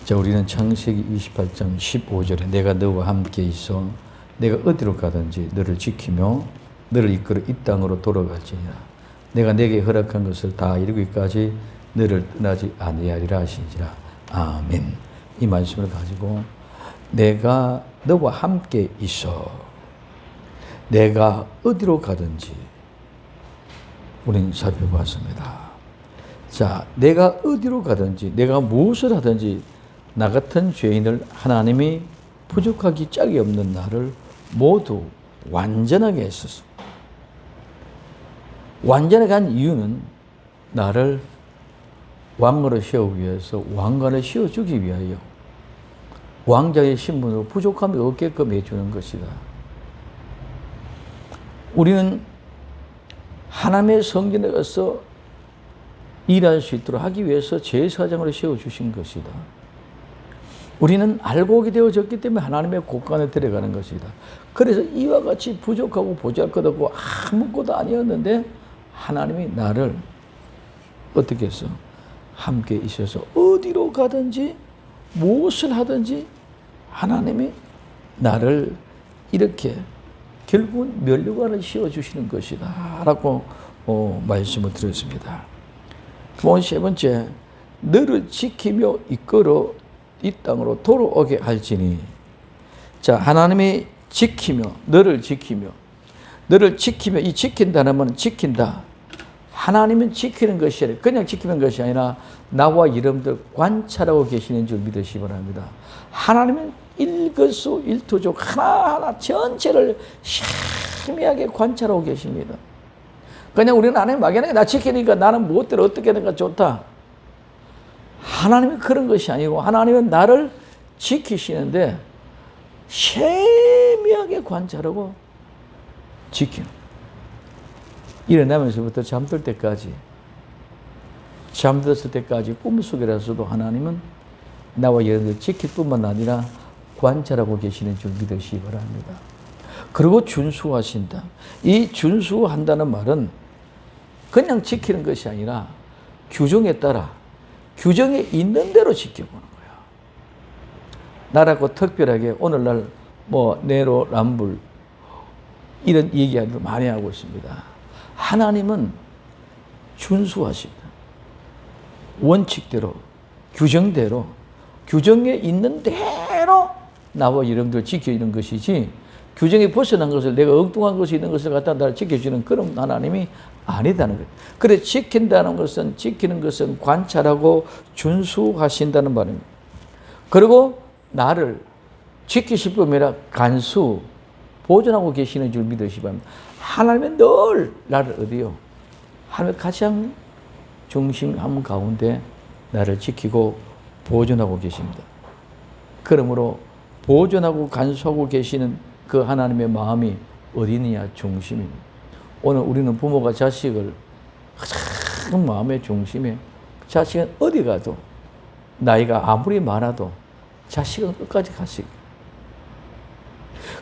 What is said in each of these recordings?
자, 우리는 창세기 28장 15절에 내가 너와 함께 있어 내가 어디로 가든지 너를 지키며 너를 이끌어 이 땅으로 돌아갈지니라. 내가 내게 허락한 것을 다 이루기까지 너를 떠나지 아니하리라 하시니라. 아멘. 이 말씀을 가지고 내가 너와 함께 있어 내가 어디로 가든지 우리는 살펴봤습니다. 자, 내가 어디로 가든지 내가 무엇을 하든지 나 같은 죄인을 하나님이 부족하기 짝이 없는 나를 모두 완전하게 했었어. 완전하게 한 이유는 나를 왕으로 세우기 위해서 왕관을 씌워주기 위하여 왕자의 신분으로 부족함이 없게끔 해주는 것이다. 우리는 하나님의 성전에 가서 일할 수 있도록 하기 위해서 제사장으로 세워주신 것이다. 우리는 알고 오게 되어졌기 때문에 하나님의 곳간에 들어가는 것이다. 그래서 이와 같이 부족하고 보잘것없고 아무것도 아니었는데 하나님이 나를 어떻게 했어? 함께 있어서 어디로 가든지 무엇을 하든지 하나님이 나를 이렇게 결국은 면류관을 씌워주시는 것이다 라고 말씀을 드렸습니다. 세 번째, 너를 지키며 이끌어 이 땅으로 돌아오게 할지니. 자, 하나님이 지키며 너를 지키며 이 지킨다는 말은 지킨다. 하나님은 지키는 것이 아니라 그냥 지키는 것이 아니라 나와 여러분들 관찰하고 계시는 줄 믿으시기 바랍니다. 하나님은 일거수일투족 하나하나 전체를 세미하게 관찰하고 계십니다. 그냥 우리는 하나님 막연하게 나 지키니까 나는 무엇대로 어떻게 하니까 좋다. 하나님은 그런 것이 아니고 하나님은 나를 지키시는데 세미하게 관찰하고 지키는. 일어나면서부터 잠들 때까지, 잠들었을 때까지 꿈속이라서도 하나님은 나와 여러분들 지킬 뿐만 아니라 관찰하고 계시는 줄 믿으시기 바랍니다. 그리고 준수하신다. 이 준수한다는 말은 그냥 지키는 것이 아니라 규정에 따라 규정에 있는 대로 지켜보는 거야. 나라고 특별하게 오늘날 내로남불 이런 얘기를 많이 하고 있습니다. 하나님은 준수하시다. 원칙대로, 규정대로, 규정에 있는 대로 나와 여러분들 지켜주는 것이지 규정에 벗어난 것을 내가 엉뚱한 것이 있는 것을 갖다 나를 지켜주는 그런 하나님이 아니다는 거예요. 그래 지키는 것은 관찰하고 준수하신다는 말입니다. 그리고 나를 지키실 뿐만 아니라 간수, 보존하고 계시는 줄 믿으시기 바랍니다. 하나님은 늘 나를 어디요? 하나님의 가장 중심함 가운데 나를 지키고 보존하고 계십니다. 그러므로 보존하고 간수하고 계시는 그 하나님의 마음이 어디 있느냐? 중심입니다. 오늘 우리는 부모가 자식을 가장 마음의 중심에 자식은 어디 가도 나이가 아무리 많아도 자식은 끝까지 가식.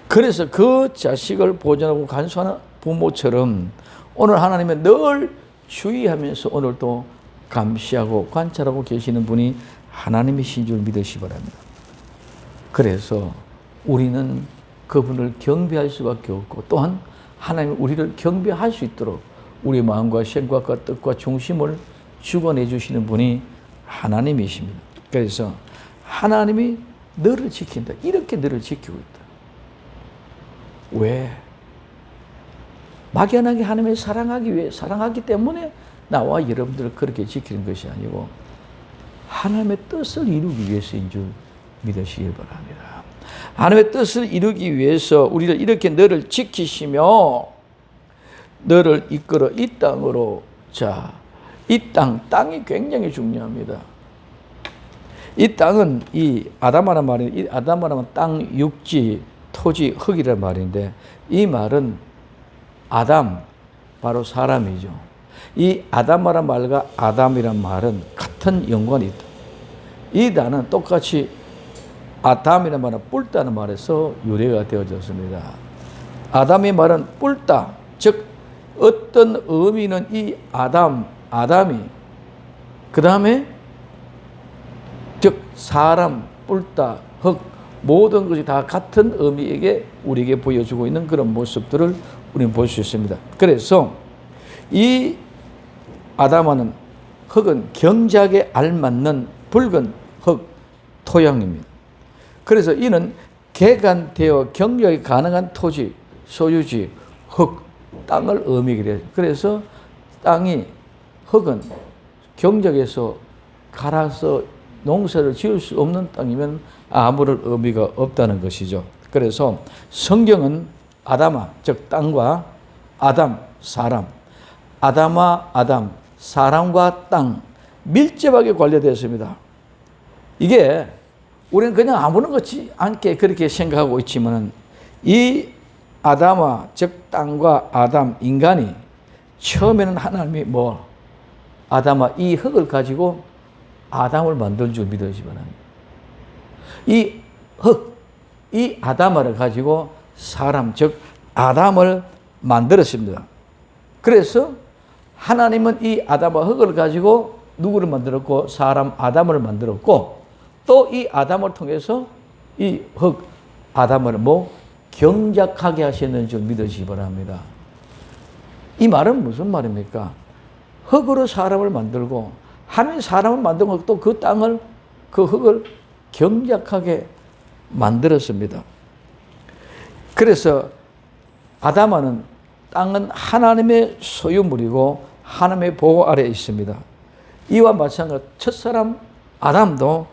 그래서 그 자식을 보존하고 간수하는 부모처럼 오늘 하나님은 늘 주의하면서 오늘도 감시하고 관찰하고 계시는 분이 하나님이신 줄 믿으시기 바랍니다. 그래서 우리는 그분을 경배할 수밖에 없고 또한 하나님은 우리를 경배할 수 있도록 우리 마음과 생각과 뜻과 중심을 주관해 주시는 분이 하나님이십니다. 그래서 하나님이 너를 지킨다. 이렇게 너를 지키고 있다. 왜? 막연하게 하나님을 사랑하기 때문에 나와 여러분들을 그렇게 지키는 것이 아니고 하나님의 뜻을 이루기 위해서인 줄 믿으시길 바랍니다. 하나님의 뜻을 이루기 위해서 우리를 이렇게 너를 지키시며 너를 이끌어 이 땅으로. 자, 이 땅이 굉장히 중요합니다. 이 땅은 이 아담하란 말이, 이 아담하란 땅, 육지, 토지, 흙이란 말인데 이 말은 아담, 바로 사람이죠. 이 아담하란 말과 아담이란 말은 같은 연관이 있다. 이 단어는 똑같이 아담이라는 말은 뿔다는 말에서 유래가 되어졌습니다. 아담의 말은 뿔다, 즉 어떤 의미는 이 아담이 그 다음에 즉 사람, 뿔다, 흙 모든 것이 다 같은 의미에게 우리에게 보여주고 있는 그런 모습들을 우리는 볼 수 있습니다. 그래서 이 아담아는 흙은 경작에 알맞는 붉은 흙, 토양입니다. 그래서 이는 개간되어 경작이 가능한 토지, 소유지, 흙, 땅을 의미하게 돼요. 그래서 땅이, 흙은 경작에서 갈아서 농사를 지을 수 없는 땅이면 아무런 의미가 없다는 것이죠. 그래서 성경은 아담아, 즉 땅과 아담, 사람, 아담아, 아담, 사람과 땅 밀접하게 관련되어 있습니다. 이게 우리는 그냥 아무렇지 않게 그렇게 생각하고 있지만 이 아담아, 즉 땅과 아담, 인간이 처음에는 하나님이 아담아, 이 흙을 가지고 아담을 만들 줄 믿으시기 바랍니다. 이 흙, 이 아담을 가지고 사람, 즉 아담을 만들었습니다. 그래서 하나님은 이 아담과 흙을 가지고 누구를 만들었고 사람 아담을 만들었고 또 이 아담을 통해서 이 흙 아담을 경작하게 하시는 줄 믿으시기 바랍니다. 이 말은 무슨 말입니까? 흙으로 사람을 만들고 하나님 사람을 만들고 또 그 땅을 그 흙을 경작하게 만들었습니다. 그래서 아담아는 땅은 하나님의 소유물이고 하나님의 보호 아래에 있습니다. 이와 마찬가지로 첫사람 아담도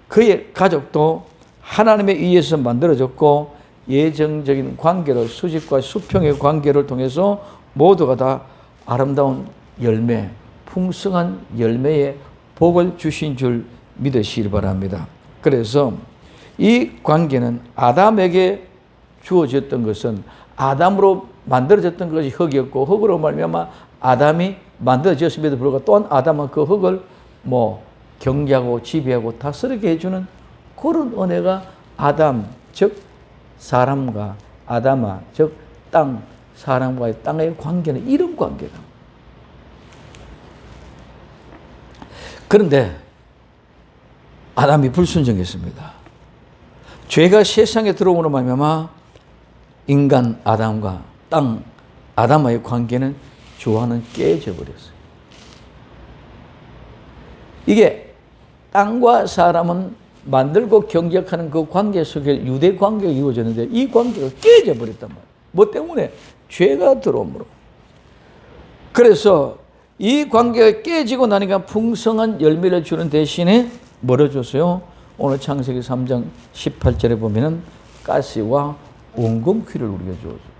그의 가족도 하나님에 의해서 만들어졌고 예정적인 관계로 수직과 수평의 관계를 통해서 모두가 다 아름다운 열매, 풍성한 열매의 복을 주신 줄 믿으시기 바랍니다. 그래서 이 관계는 아담에게 주어졌던 것은 아담으로 만들어졌던 것이 흙이었고 흙으로 말미암아 아담이 만들어졌음에도 불구하고 또한 아담은 그 흙을 경계하고 지배하고 다스리게 해주는 그런 은혜가 아담 즉 사람과 아담아 즉 땅 사람과의 땅의 관계는 이런 관계다. 그런데 아담이 불순종했습니다. 죄가 세상에 들어오므로 말미암아 인간 아담과 땅 아담과의 관계는 조화는 깨져 버렸어요. 이게 땅과 사람은 만들고 경작하는 그 관계 속에 유대 관계가 이루어졌는데 이 관계가 깨져 버렸단 말이에요. 뭐 때문에? 죄가 들어오므로. 그래서 이 관계가 깨지고 나니까 풍성한 열매를 주는 대신에 뭐를 줬어요? 오늘 창세기 3장 18절에 보면은 가시와 엉겅퀴를 우리가 주었어요.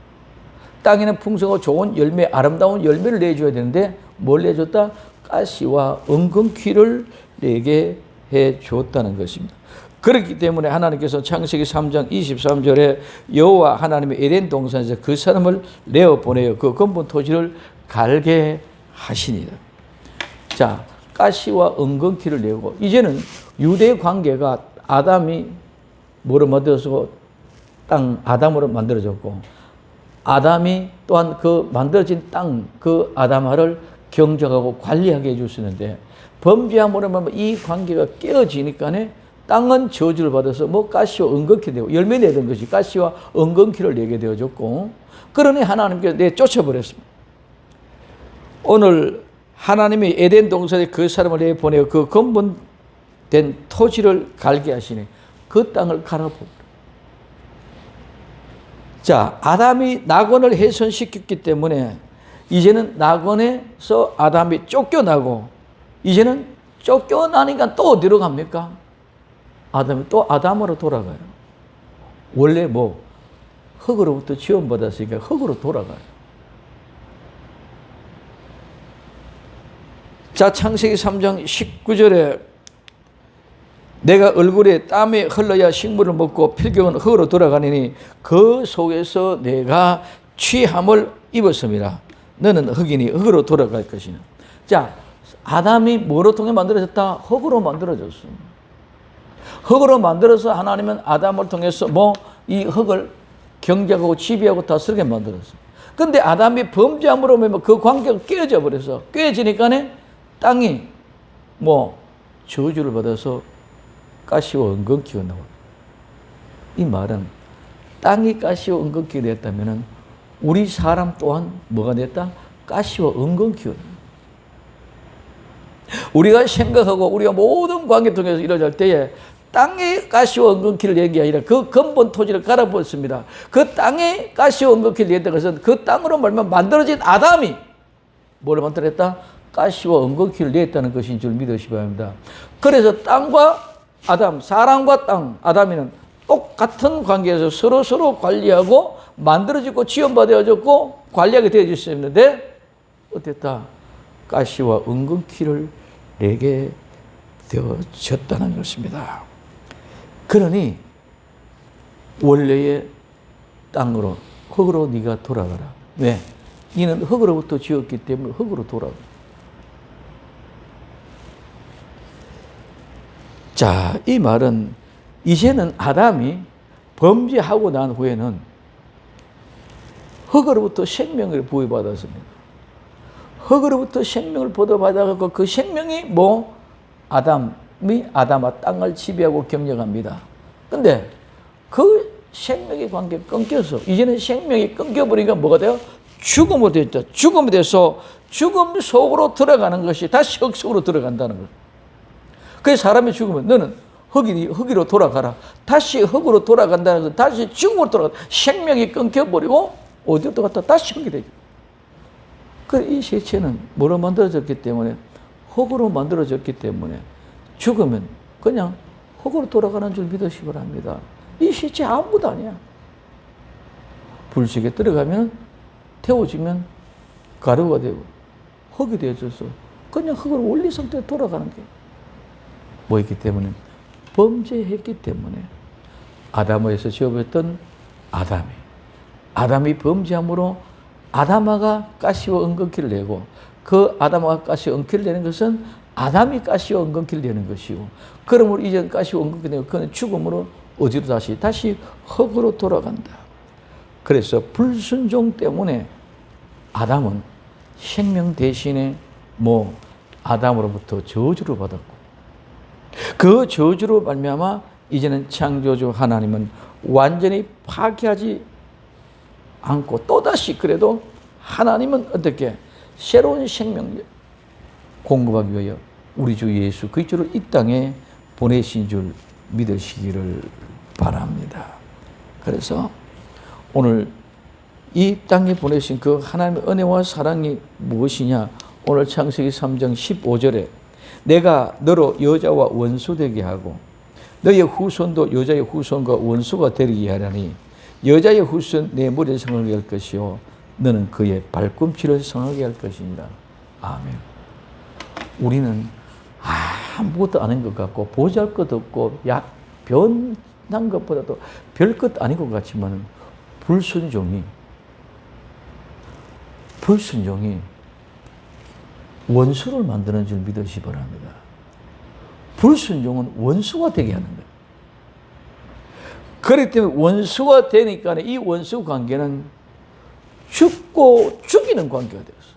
땅에는 풍성하고 좋은 열매, 아름다운 열매를 내줘야 되는데 뭘 내줬다? 가시와 엉겅퀴를 내게 해줬다는 것입니다. 그렇기 때문에 하나님께서 창세기 3장 23절에 여호와 하나님의 에덴 동산에서 그 사람을 내어보내어 그 근본 토지를 갈게 하시니라. 자, 가시와 엉겅퀴를 내고 이제는 유대 관계가 아담이 뭐로 만들어서 땅 아담으로 만들어졌고 아담이 또한 그 만들어진 땅 그 아담아를 경작하고 관리하게 해주시는데 범죄함으로 이 관계가 깨어지니까 땅은 저주를 받아서 가시와 엉겅퀴 되고 열매 내던 것이 가시와 엉겅퀴를 내게 되어졌고 그러니 하나님께서 내쫓아버렸습니다. 오늘 하나님이 에덴 동산에 그 사람을 내보내어 그 근본된 토지를 갈게 하시니 그 땅을 갈아버려. 자, 아담이 낙원을 훼손시켰기 때문에 이제는 낙원에서 아담이 쫓겨나고 이제는 쫓겨나니까 또 어디로 갑니까? 아담이 또 아담으로 돌아가요. 원래 흙으로부터 지원받았으니까 흙으로 돌아가요. 자, 창세기 3장 19절에 내가 얼굴에 땀이 흘러야 식물을 먹고 필경은 흙으로 돌아가니 그 속에서 내가 취함을 입었습니다. 너는 흙이니 흙으로 돌아갈 것이나. 자, 아담이 뭐로 통해 만들어졌다? 흙으로 만들어졌습니다. 흙으로 만들어서 하나님은 아담을 통해서 이 흙을 경작하고 지배하고 다스리게 만들었어요. 그런데 아담이 범죄함으로 그 관계가 깨져 버려서 깨지니까 땅이 저주를 받아서 가시와 은근키가 나옵니다. 이 말은 땅이 가시와 은근키가 됐다면 우리 사람 또한 뭐가 됐다? 가시와 은근키가 됩니다. 우리가 생각하고 우리가 모든 관계 통해서 이루어질 때에 땅에 가시와 은근키를 낸 게 아니라 그 근본 토지를 갈아버렸습니다. 그 땅에 가시와 은근키를 냈다 것은 그 땅으로 말면 만들어진 아담이 뭐를 만들었다? 가시와 은근키를 냈다는 것인 줄 믿으시기 바랍니다. 그래서 땅과 아담, 사람과 땅, 아담이는 똑같은 관계에서 서로 관리하고 만들어지고 지원받아졌고 관리하게 되어졌었는데 어땠다? 가시와 은근키를 내게 되어졌다는 것입니다. 그러니 원래의 땅으로 흙으로 네가 돌아가라. 왜? 너는 흙으로부터 지었기 때문에 흙으로 돌아가. 자, 이 말은 이제는 아담이 범죄하고 난 후에는 흙으로부터 생명을 부여받았습니다. 흙으로부터 생명을 보도받아서 그 생명이 아담이 아담과 땅을 지배하고 경영합니다. 근데 그 생명의 관계가 끊겨서 이제는 생명이 끊겨버리니까 뭐가 돼요? 죽음으로 됐죠. 죽음이 돼서 죽음 속으로 들어가는 것이 다시 흙 속으로 들어간다는 거예요. 그래서 사람이 죽으면 너는 흙으로 돌아가라. 다시 흙으로 돌아간다는 것은 다시 죽음으로 돌아가. 생명이 끊겨버리고 어디로 갔다 다시 흙이 되죠. 이 세체는 뭐로 만들어졌기 때문에 흙으로 만들어졌기 때문에 죽으면 그냥 흙으로 돌아가는 줄 믿으시기 바랍니다. 이 세체 아무것도 아니야. 불 속에 들어가면 태워지면 가루가 되고 흙이 되어져서 그냥 흙으로 원리 상태로 돌아가는 게 뭐였기 때문에 범죄했기 때문에 아담에서 지어버렸던 아담이 범죄함으로 아담아가 가시와 은근키를 내고 그 아담아가 가시와 은근키를 내는 것은 아담이 가시와 은근키를 내는 것이고 그러므로 이제 가시와 은근키를 내고 그는 죽음으로 어디로 다시 흙으로 돌아간다. 그래서 불순종 때문에 아담은 생명 대신에 아담으로부터 저주를 받았고 그 저주로 말미암아 이제는 창조주 하나님은 완전히 파괴하지 않고 또다시 그래도 하나님은 어떻게 새로운 생명을 공급하기 위하여 우리 주 예수 그리스도를 이 땅에 보내신 줄 믿으시기를 바랍니다. 그래서 오늘 이 땅에 보내신 그 하나님의 은혜와 사랑이 무엇이냐? 오늘 창세기 3장 15절에 내가 너로 여자와 원수되게 하고 너의 후손도 여자의 후손과 원수가 되게 하려니 여자의 후손 내 머리를 성하게 할 것이요 너는 그의 발꿈치를 성하게 할 것이니라. 아멘. 우리는 아무것도 아닌 것 같고 보잘것 없고 변한 것보다도 별것 아닌 것 같지만 불순종이 원수를 만드는 줄 믿으시기 바랍니다. 불순종은 원수가 되게 하는 거예요. 그렇기 때문에 원수가 되니까 이 원수 관계는 죽고 죽이는 관계가 되었어요.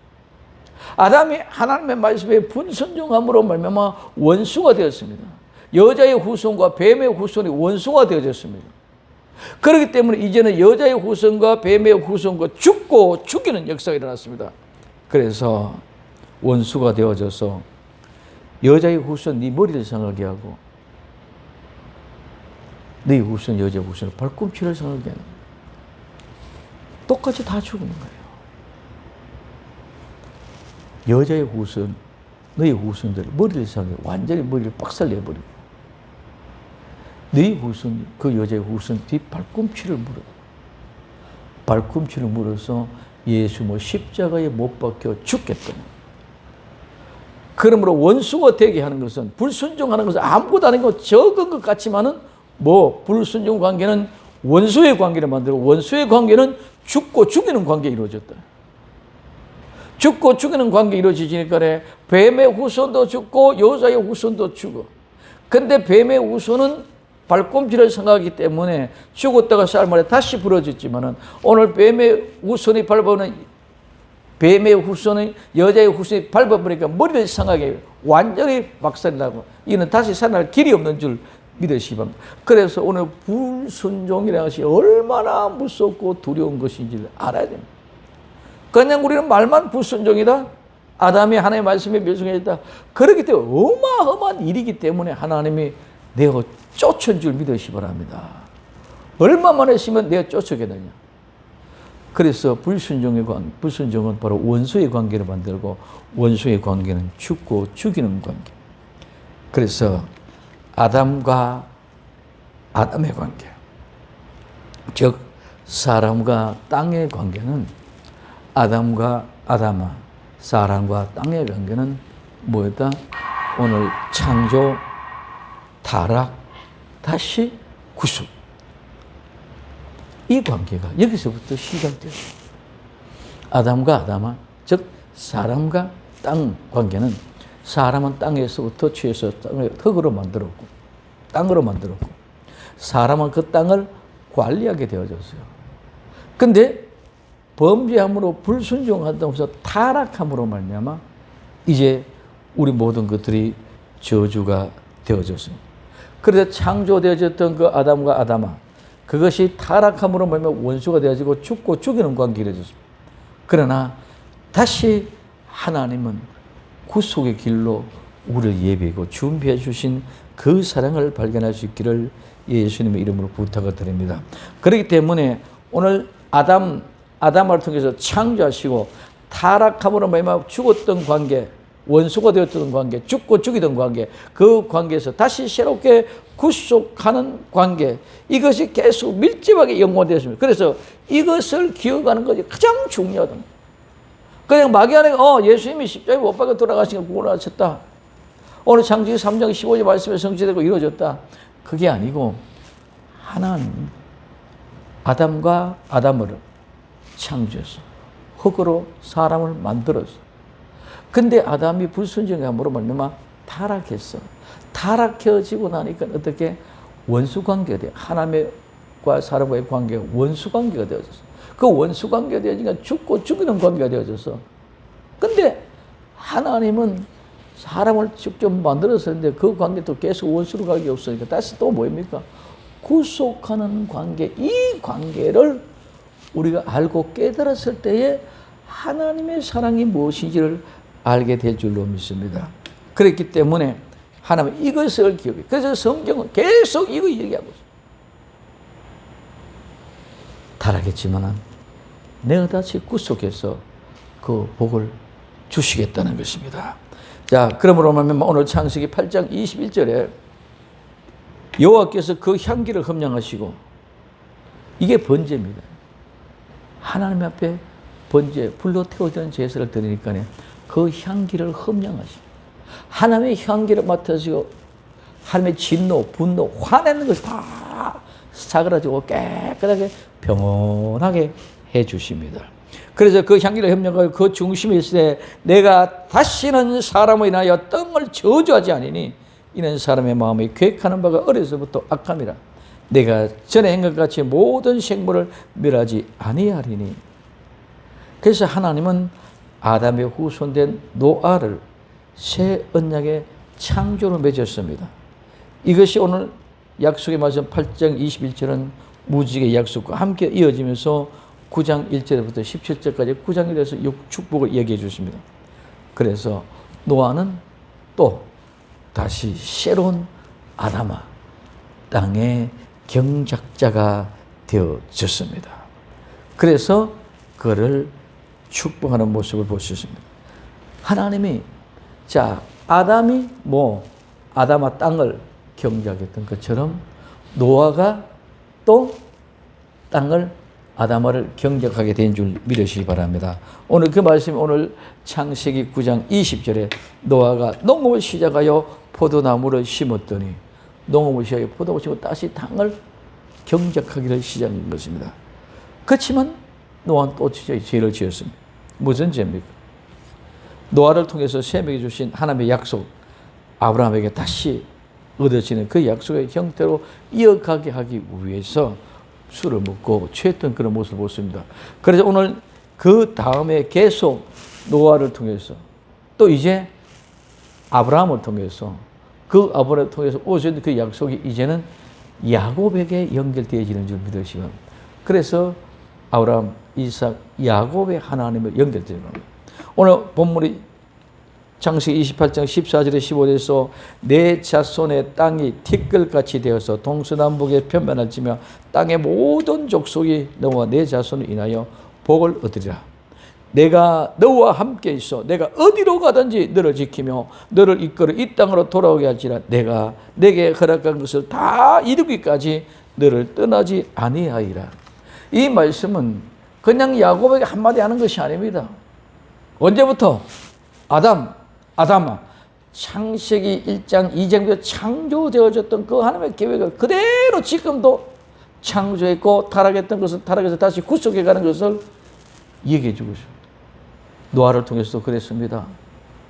아담이 하나님의 말씀에 불순종함으로 말미암아 원수가 되었습니다. 여자의 후손과 뱀의 후손이 원수가 되어졌습니다. 그렇기 때문에 이제는 여자의 후손과 뱀의 후손과 죽고 죽이는 역사가 일어났습니다. 그래서 원수가 되어져서 여자의 후손 네 머리를 상하게 하고 네 후손 여자의 후손 발꿈치를 상하게 하는 거예요. 똑같이 다 죽는 거예요. 여자의 후손 너희 후손들 머리를 상하게 완전히 머리를 박살내버리고 너희 후손 그 여자의 후손 뒤 발꿈치를 물어서 예수 십자가에 못 박혀 죽겠다. 그러므로 원수가 되게 하는 것은 불순종하는 것은 아무것도 아닌 것 적은 것 같지만은 불순종 관계는 원수의 관계를 만들고 원수의 관계는 죽고 죽이는 관계가 이루어졌다. 죽고 죽이는 관계가 이루어지니까 뱀의 후손도 죽고 여자의 후손도 죽어. 근데 뱀의 후손은 발꿈치를 생각하기 때문에 죽었다가 쌀말에 다시 부러졌지만은 오늘 뱀의 후손이 밟아오는 뱀의 후손이 여자의 후손이 밟아버리니까 머리를 상하게 완전히 박살나고 이는 다시 살아날 길이 없는 줄 믿으시기 바랍니다. 그래서 오늘 불순종이라는 것이 얼마나 무섭고 두려운 것인지를 알아야 됩니다. 그냥 우리는 말만 불순종이다. 아담이 하나님의 말씀에 멸종했다. 그렇기 때문에 어마어마한 일이기 때문에 하나님이 내가 쫓은 줄 믿으시기 바랍니다. 얼마만 했으면 내가 쫓아겠느냐. 그래서 불순종은 바로 원수의 관계를 만들고 원수의 관계는 죽고 죽이는 관계. 그래서 아담과 아담의 관계, 즉 사람과 땅의 관계는 아담과 아담아, 사람과 땅의 관계는 뭐였다? 오늘 창조, 타락, 다시 구속. 이 관계가 여기서부터 시작돼요. 아담과 아담아, 즉 사람과 땅 관계는 사람은 땅에서부터 취해서 흙으로 만들었고 땅으로 만들었고 사람은 그 땅을 관리하게 되어졌어요. 근데 범죄함으로 불순종하면서 타락함으로 말미암아 이제 우리 모든 것들이 저주가 되어졌습니다. 그래서 창조되어졌던 그 아담과 아담아, 그것이 타락함으로 말미암아 원수가 되어지고 죽고 죽이는 관계가 되어졌습니다. 그러나 다시 하나님은 구속의 길로 우리를 예비하고 준비해 주신 그 사랑을 발견할 수 있기를 예수님의 이름으로 부탁을 드립니다. 그렇기 때문에 오늘 아담을 통해서 창조하시고 타락함으로 말미암아 죽었던 관계, 원수가 되었던 관계, 죽고 죽이던 관계, 그 관계에서 다시 새롭게 구속하는 관계, 이것이 계속 밀집하게 연관되었습니다. 그래서 이것을 기억하는 것이 가장 중요하다. 그냥 막연하게 예수님이 십자가에 못 박혀 돌아가시니까 구원하셨다. 오늘 창세기 3장 15절 말씀에 성취되고 이루어졌다. 그게 아니고 하나님 아담과 아담을 창조해서 흙으로 사람을 만들었어. 근데 아담이 불순종함으로 말미암아 타락했어. 타락해지고 나니까 어떻게 원수 관계가 돼. 하나님과 사람과의 관계가 원수 관계가 되어졌어. 그 원수 관계가 되어지니까 죽고 죽이는 관계가 되어졌어. 근데 하나님은 사람을 직접 만들었었는데 그 관계도 계속 원수로 가기 없으니까 다시 또 뭐입니까? 구속하는 관계, 이 관계를 우리가 알고 깨달았을 때에 하나님의 사랑이 무엇인지를 알게 될 줄로 믿습니다. 그렇기 때문에 하나님 이것을 기억해. 그래서 성경은 계속 이거 얘기하고 있어요. 타락했지만 내가 다시 구속해서 그 복을 주시겠다는 것입니다. 자, 그러므로 말하면 오늘 창세기 8장 21절에 여호와께서 그 향기를 흠량하시고, 이게 번제입니다. 하나님 앞에 번제, 불로 태워지는 제사를 드리니까 그 향기를 흠량하시고, 하나님의 향기를 맡으시고 하나님의 진노, 분노, 화내는 것이 다 사그라지고 깨끗하게 평온하게 해 주십니다. 그래서 그 향기를 협력하고 그 중심에 있을 때 내가 다시는 사람을 인하여 땅을 저주하지 아니니 이는 사람의 마음이 계획하는 바가 어려서부터 악함이라. 내가 전에 한 것 같이 모든 생물을 멸하지 아니하리니. 그래서 하나님은 아담의 후손된 노아를 새 언약의 창조로 맺었습니다. 이것이 오늘 약속의 말씀 8장 21절은 무지개 약속과 함께 이어지면서 9장 1절부터 17절까지 9장에 대해서 축복을 얘기해 주십니다. 그래서 노아는 또 다시 새로운 아담아, 땅의 경작자가 되어졌습니다. 그래서 그를 축복하는 모습을 볼 수 있습니다. 하나님이 아담이 아담아 땅을 경작했던 것처럼 노아가 또 땅을 아담아를 경작하게 된 줄 믿으시기 바랍니다. 오늘 그 말씀이 오늘 창세기 9장 20절에 노아가 농업을 시작하여 포도나무를 심었더니 농업을 시작하여 포도나무를 심고 다시 땅을 경작하기를 시작한 것입니다. 그렇지만 노아는 또 죄를 지었습니다. 무슨 죄입니까? 노아를 통해서 셈에게 주신 하나님의 약속, 아브라함에게 다시 얻어지는 그 약속의 형태로 이어가게 하기 위해서 술을 먹고 취했던 그런 모습을 보습니다. 그래서 오늘 그 다음에 계속 노아를 통해서 또 이제 아브라함을 통해서 그 그 아브라함을 통해서 오신 그 약속이 이제는 야곱에게 연결되어지는 줄 믿으시기 바랍니다. 그래서 아브라함, 이삭, 야곱의 하나님을 연결되는 겁니다. 오늘 본문이 창세기 28장 14절에 15절에서 내 자손의 땅이 티끌같이 되어서 동서남북에 편변할지며 땅의 모든 족속이 너와 내 자손을 인하여 복을 얻으리라. 내가 너와 함께 있어 내가 어디로 가든지 너를 지키며 너를 이끌어 이 땅으로 돌아오게 할지라. 내가 내게 허락한 것을 다 이루기까지 너를 떠나지 아니하리라. 이 말씀은 그냥 야곱에게 한마디 하는 것이 아닙니다. 언제부터? 아담아 창세기 1장 2장부터 창조되어졌던 그 하나님의 계획을 그대로 지금도 창조했고 타락했던 것을 타락해서 다시 구속해가는 것을 얘기해 주고 있습니다. 노아를 통해서도 그랬습니다.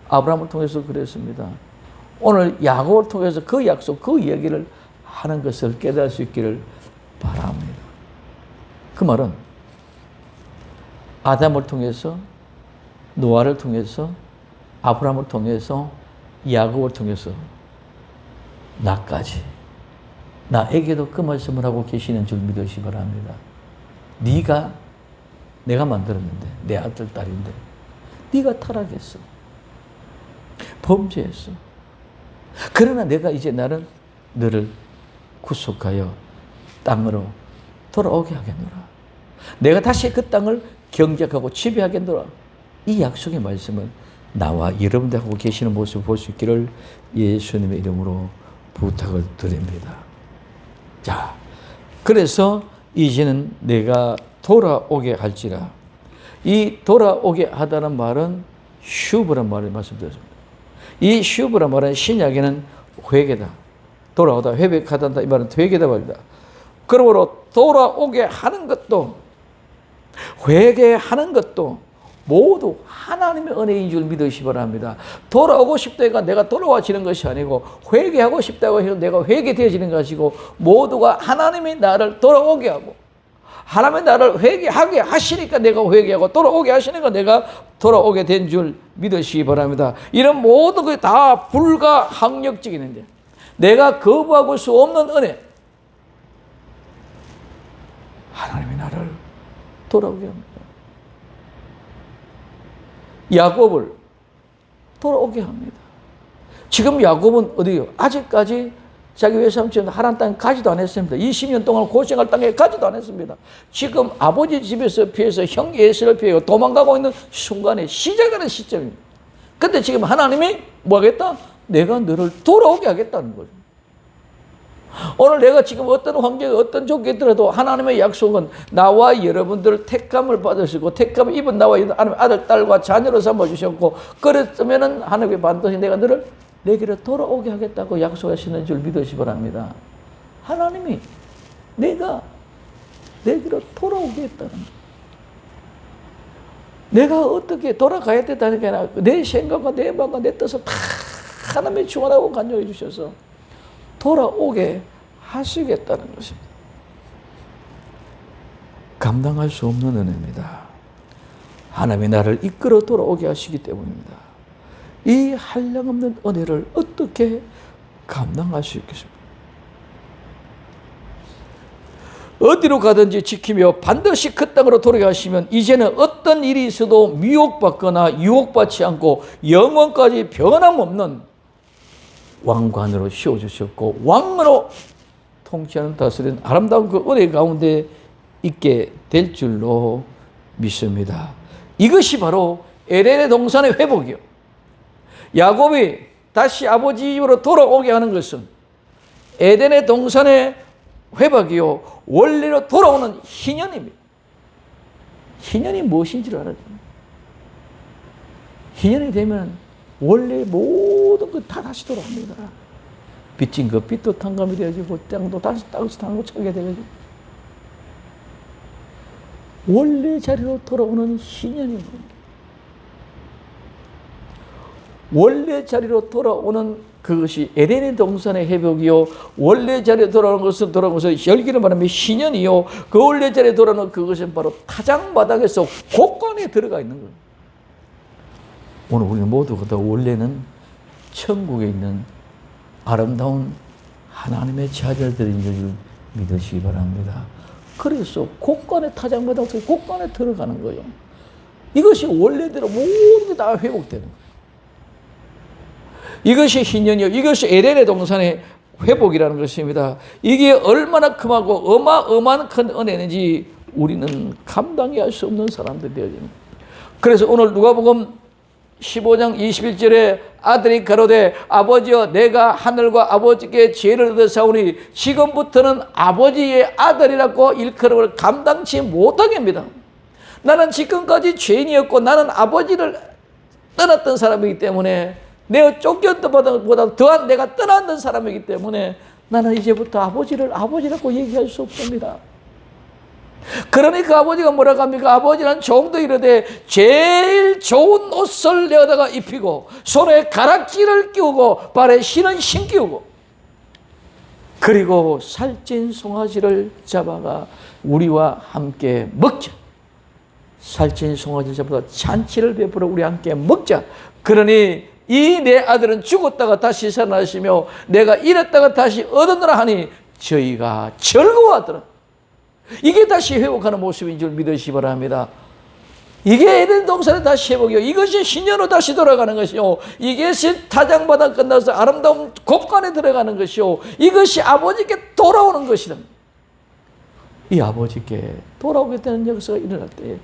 아브라함을 통해서도 그랬습니다. 오늘 야곱을 통해서 그 약속, 그 얘기를 하는 것을 깨달을 수 있기를 바랍니다. 그 말은 아담을 통해서, 노아를 통해서, 아브라함을 통해서, 야곱을 통해서 나에게도 그 말씀을 하고 계시는 줄 믿으시기 바랍니다. 내가 만들었는데, 내 아들, 딸인데 네가 타락했어. 범죄했어. 그러나 내가 이제 너를 구속하여 땅으로 돌아오게 하겠노라. 내가 다시 그 땅을 경작하고 지배하겠노라. 이 약속의 말씀을 나와 여러분들 하고 계시는 모습을 볼 수 있기를 예수님의 이름으로 부탁을 드립니다. 자, 그래서 이제는 내가 돌아오게 할지라. 이 돌아오게 하다는 말은 슈브란 말을 말씀드렸습니다. 이 슈브란 말은 신약에는 회개다. 돌아오다, 회백하다 이 말은 회개다 말이다. 그러므로 돌아오게 하는 것도 회개하는 것도 모두 하나님의 은혜인 줄 믿으시기 바랍니다. 돌아오고 싶다가 내가 돌아와지는 것이 아니고 회개하고 싶다고 해서 내가 회개되어지는 것이고 모두가 하나님이 나를 돌아오게 하고 하나님이 나를 회개하게 하시니까 내가 회개하고 돌아오게 하시니까 내가 돌아오게 된 줄 믿으시기 바랍니다. 이런 모든 것이 다 불가항력적인데 내가 거부하고 수 없는 은혜, 하나님이 나를 돌아오게 합니다. 야곱을 돌아오게 합니다. 지금 야곱은 어디요? 아직까지 자기 외삼촌 하란 땅에 가지도 않았습니다. 20년 동안 고생할 땅에 가지도 않았습니다. 지금 아버지 집에서 피해서 형 예수를 피해 도망가고 있는 순간에 시작하는 시점입니다. 근데 지금 하나님이 뭐 하겠다? 내가 너를 돌아오게 하겠다는 거죠. 오늘 내가 지금 어떤 환경에 어떤 조건이 있더라도 하나님의 약속은 나와 여러분들 택감을 받으시고 택감을 입은 나와 하나님의 아들, 딸과 자녀로 삼아주셨고 그랬으면 하나님이 반드시 내가 너를 내게로 돌아오게 하겠다고 약속하시는 줄 믿으시기 바랍니다. 하나님이 내가 내게로 돌아오게 했다는 거예요. 내가 어떻게 돌아가야 된다는 게 아니라 내 생각과 내 마음과 내 뜻을 다 하나님이 중하라고 간증해 주셔서 돌아오게 하시겠다는 것입니다. 감당할 수 없는 은혜입니다. 하나님이 나를 이끌어 돌아오게 하시기 때문입니다. 이 한량없는 은혜를 어떻게 감당할 수 있겠습니까? 어디로 가든지 지키며 반드시 그 땅으로 돌아가시면 이제는 어떤 일이 있어도 미혹받거나 유혹받지 않고 영원까지 변함없는 왕관으로 씌워주셨고 왕으로 통치하는 다스리는 아름다운 그 은혜 가운데 있게 될 줄로 믿습니다. 이것이 바로 에덴의 동산의 회복이요. 야곱이 다시 아버지 집으로 돌아오게 하는 것은 에덴의 동산의 회복이요 원래로 돌아오는 희년입니다. 희년이 무엇인지를 알아야 됩니다. 희년이 되면 원래 모든 것 다 다시 돌아옵니다. 빚진 것 빚도 탕감이 되어지고 땅도 다시 땅에서 타는 거 차게 되어지고 원래 자리로 돌아오는 희년입니다. 원래 자리로 돌아오는 그것이 에덴의 동산의 회복이요 원래 자리에 돌아오는 것은 열기를 말하면 희년이요 그 원래 자리에 돌아오는 그것은 바로 타작마당에서 곳간에 들어가 있는 거예요. 오늘 우리는 모두가 다 원래는 천국에 있는 아름다운 하나님의 자녀들인 줄 믿으시기 바랍니다. 그래서 곳간에 타작마다 곳간에 들어가는 거예요. 이것이 원래대로 모든 게 다 회복되는 거예요. 이것이 신년이요. 이것이 LL의 동산의 회복이라는 것입니다. 이게 얼마나 크고 어마어마한 큰 은혜인지 우리는 감당이 할 수 없는 사람들이 되어집니다. 그래서 오늘 누가복음 15장 21절에 아들이 가로되 아버지여 내가 하늘과 아버지께 죄를 얻어사오니 지금부터는 아버지의 아들이라고 일컬음을 감당치 못하게 합니다. 나는 지금까지 죄인이었고 나는 아버지를 떠났던 사람이기 때문에 내가 쫓겼던 보다 더한 내가 떠났던 사람이기 때문에 나는 이제부터 아버지라고 얘기할 수 없습니다. 그러니까 아버지가 뭐라고 합니까? 아버지는 종도 이르되 제일 좋은 옷을 내어다가 입히고 손에 가락지를 끼우고 발에 신은 신기우고 그리고 살찐 송아지를 잡아가 우리와 함께 먹자. 살찐 송아지를 잡아서 잔치를 베풀어 우리와 함께 먹자. 그러니 이 내 아들은 죽었다가 다시 살아나시며 내가 잃었다가 다시 얻었노라 하니 저희가 즐거워하더라. 이게 다시 회복하는 모습인 줄 믿으시기 바랍니다. 이게 에덴 동산의 다시 회복이요. 이것이 신년으로 다시 돌아가는 것이요. 이것이 타작마다 끝나서 아름다운 곳간에 들어가는 것이요. 이것이 아버지께 돌아오는 것이다. 이 아버지께 돌아오게 되는 역사가 일어날 때에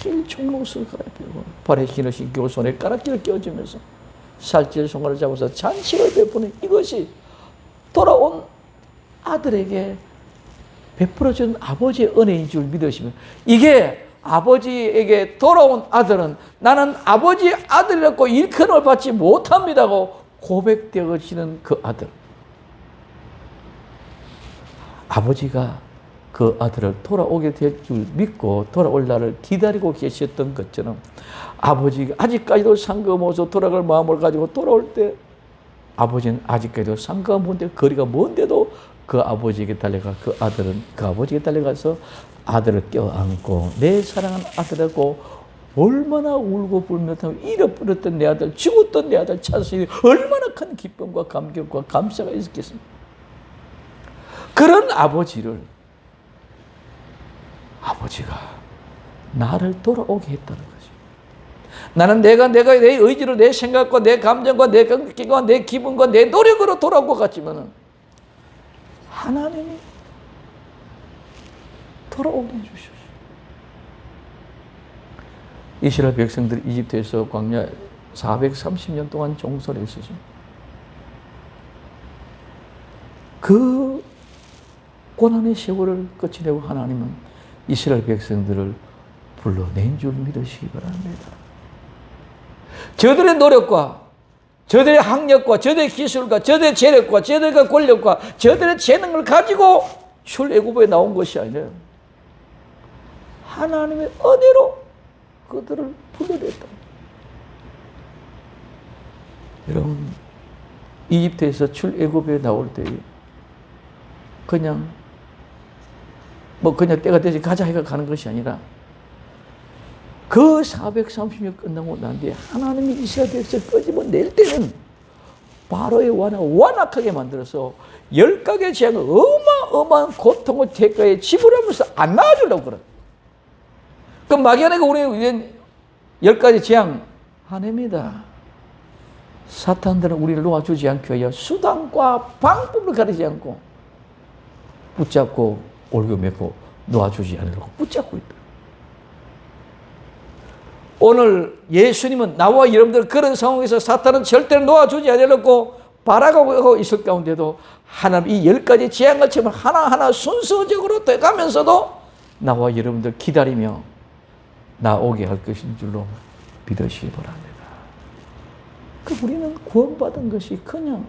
제일 좋은 옷을 갈아입고 발에 신을 신기고 손에 가락지를 끼워주면서 살찔 송아를 잡아서 잔치를 베푸는 이것이 돌아온 아들에게 베풀어준 아버지의 은혜인 줄 믿으시면 이게 아버지에게 돌아온 아들은 나는 아버지의 아들이라고 일컬음을 받지 못합니다고 고백되어지는 그 아들. 아버지가 그 아들을 돌아오게 될 줄 믿고 돌아올 날을 기다리고 계셨던 것처럼 아버지가 아직까지도 상관없어 돌아갈 마음을 가지고 돌아올 때 아버지는 아직까지도 상관없는데 거리가 먼데도 그 아버지에게 달려가 그 아들은 그 아버지에게 달려가서 아들을 껴안고 내 사랑하는 아들하고 얼마나 울고 불며 잃어버렸던 내 아들 죽었던 내 아들 찾으니 얼마나 큰 기쁨과 감격과 감사가 있었겠습니까? 그런 아버지가 나를 돌아오게 했다는 거죠. 나는 내가 내 의지로 내 생각과 내 감정과 내 감격과 내 기분과 내 노력으로 돌아온 것 같지만은 하나님이 돌아오게 해주셨어요. 이스라엘 백성들이 이집트에서 광야 430년 동안 종살이 있었죠. 그 고난의 세월을 거치려고 하나님은 이스라엘 백성들을 불러낸 줄 믿으시기 바랍니다. 저들의 노력과 저들의 학력과 저들의 기술과 저들의 재력과 저들의 권력과 저들의 재능을 가지고 출애굽에 나온 것이 아니라 하나님의 은혜로 그들을 불러냈다. 여러분 이집트에서 출애굽에 나올 때 그냥 때가 되지 가자 해가 가는 것이 아니라 그 430년 끝나고 난 뒤에 하나님이 이스라엘 백성을 끄집어낼 때는 바로의 완악하게 만들어서 10가지의 재앙을 어마어마한 고통을 대가에 지불하면서 안 나와주려고 그래. 그럼 막연하게 우리는 10가지 재앙 아닙니다. 사탄들은 우리를 놓아주지 않기 위하여 수단과 방법을 가리지 않고 붙잡고 올겨매고 놓아주지 않으려고 붙잡고 있다. 오늘 예수님은 나와 여러분들 그런 상황에서 사탄은 절대로 놓아주지 않으려고 바라고 있을 가운데도 하나님 이 10가지 재앙을 처음 하나하나 순서적으로 돼가면서도 나와 여러분들 기다리며 나오게 할 것인 줄로 믿으시기 바랍니다. 우리는 구원받은 것이 그냥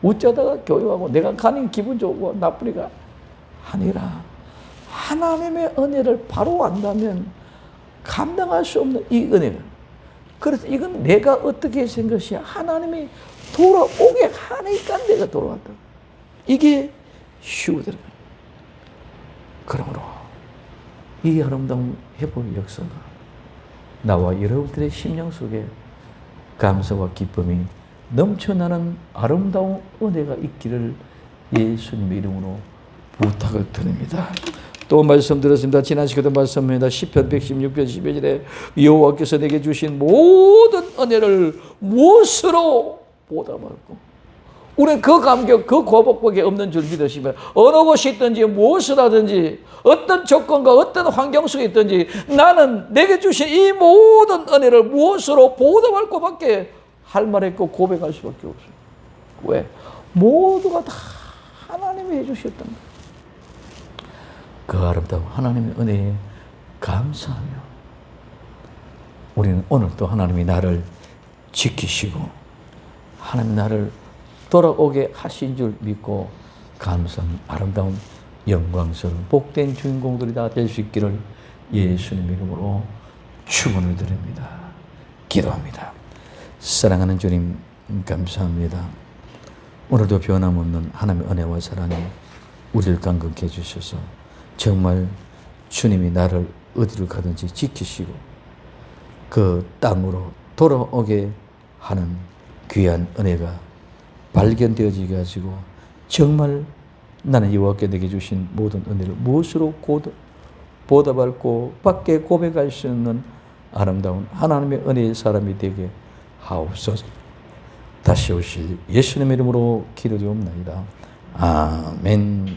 웃자다가 교육하고 내가 가는 기분 좋고 나쁘니까 아니라 하나님의 은혜를 바로 안다면 감당할 수 없는 이 은혜를. 그래서 이건 내가 어떻게 된 것이 하나님이 돌아오게 하니까 내가 돌아왔다. 이게 쉬우더라. 그러므로 이 아름다운 회복의 역사가 나와 여러분들의 심령 속에 감사와 기쁨이 넘쳐나는 아름다운 은혜가 있기를 예수님의 이름으로 부탁을 드립니다. 또 말씀드렸습니다. 지난 시간에도 말씀합니다. 시편 116편 12절에 여호와께서 내게 주신 모든 은혜를 무엇으로 보답할까? 우리는 그 감격, 그 고복밖에 없는 줄 믿으시면 어느 곳이 있든지 무엇을 하든지 어떤 조건과 어떤 환경 속에 있든지 나는 내게 주신 이 모든 은혜를 무엇으로 보답할 것밖에 할 말 없고 고백할 수밖에 없어요. 왜? 모두가 다 하나님이 해주셨던 거예요. 그 아름다운 하나님의 은혜에 감사하며 우리는 오늘도 하나님이 나를 지키시고 하나님이 나를 돌아오게 하신 줄 믿고 감사한 아름다운 영광스러운 복된 주인공들이 다 될 수 있기를 예수님 이름으로 축원을 드립니다. 기도합니다. 사랑하는 주님 감사합니다. 오늘도 변함없는 하나님의 은혜와 사랑이 우리를 감격해 주셔서 정말 주님이 나를 어디로 가든지 지키시고 그 땅으로 돌아오게 하는 귀한 은혜가 발견되어지게 하시고 정말 나는 여호와께 내게 주신 모든 은혜를 무엇으로 보답할고 밖에 고백할 수 있는 아름다운 하나님의 은혜의 사람이 되게 하옵소서. 다시 오실 예수님의 이름으로 기도드리옵나이다. 아멘.